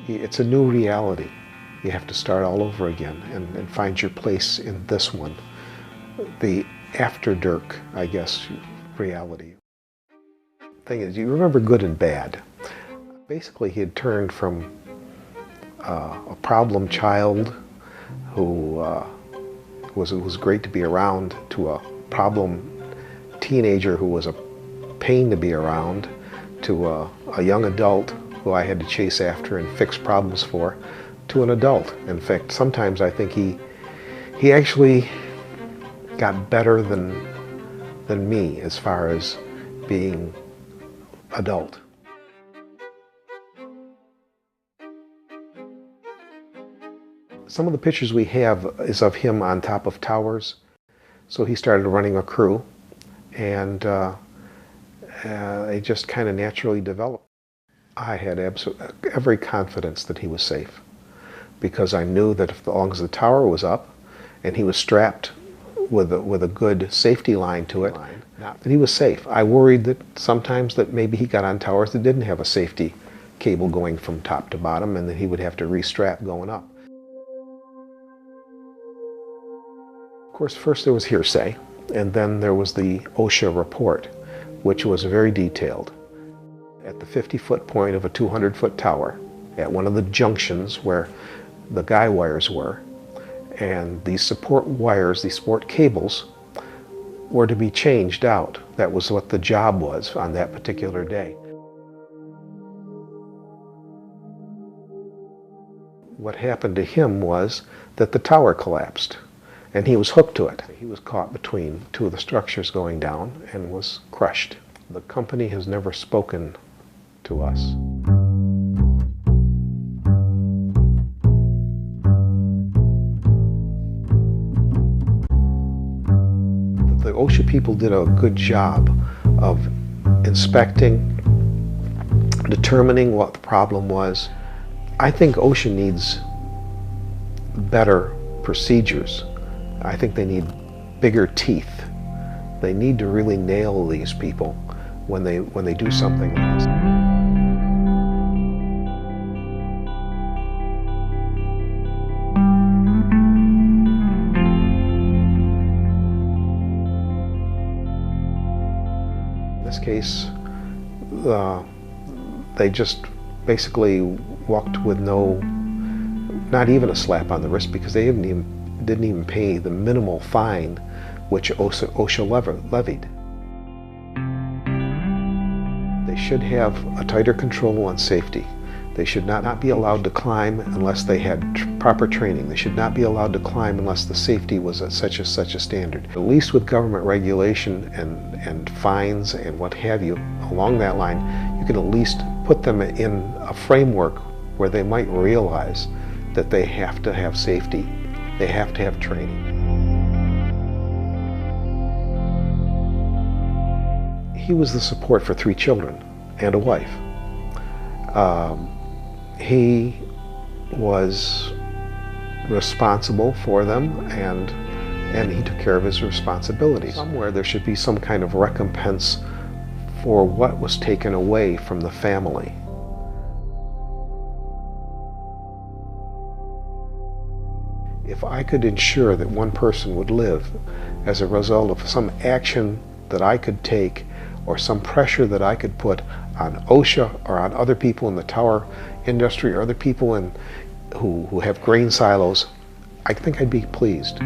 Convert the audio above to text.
It's a new reality. You have to start all over again and find your place in this one. The after Dirk, I guess, reality. Thing is, you remember good and bad. Basically, he had turned from a problem child who was great to be around to a problem teenager who was a pain to be around to a young adult who I had to chase after and fix problems for, to an adult. In fact, sometimes I think he actually got better than me as far as being adult. Some of the pictures we have is of him on top of towers. So he started running a crew, and it just kind of naturally developed. I had every confidence that he was safe, because I knew that as long as the tower was up and he was strapped with a good safety line to it, that he was safe. I worried that sometimes that maybe he got on towers that didn't have a safety cable going from top to bottom and that he would have to restrap going up. Of course, first there was hearsay, and then there was the OSHA report, which was very detailed. At the 50-foot point of a 200-foot tower, at one of the junctions where the guy wires were, and these support wires, these support cables, were to be changed out. That was what the job was on that particular day. What happened to him was that the tower collapsed, and he was hooked to it. He was caught between two of the structures going down and was crushed. The company has never spoken to us. The OSHA people did a good job of inspecting, determining what the problem was. I think OSHA needs better procedures. I think they need bigger teeth. They need to really nail these people when they do something like this. In this case, they just basically walked with not even a slap on the wrist, because they didn't even pay the minimal fine which OSHA levied. They should have a tighter control on safety. They should not be allowed to climb unless they had proper training. They should not be allowed to climb unless the safety was at such a standard. At least with government regulation and fines and what have you along that line, you can at least put them in a framework where they might realize that they have to have safety. They have to have training. He was the support for 3 children and a wife. He was responsible for them, and he took care of his responsibilities. Somewhere there should be some kind of recompense for what was taken away from the family. If I could ensure that one person would live as a result of some action that I could take or some pressure that I could put on OSHA or on other people in the tower industry or other people who have grain silos, I think I'd be pleased.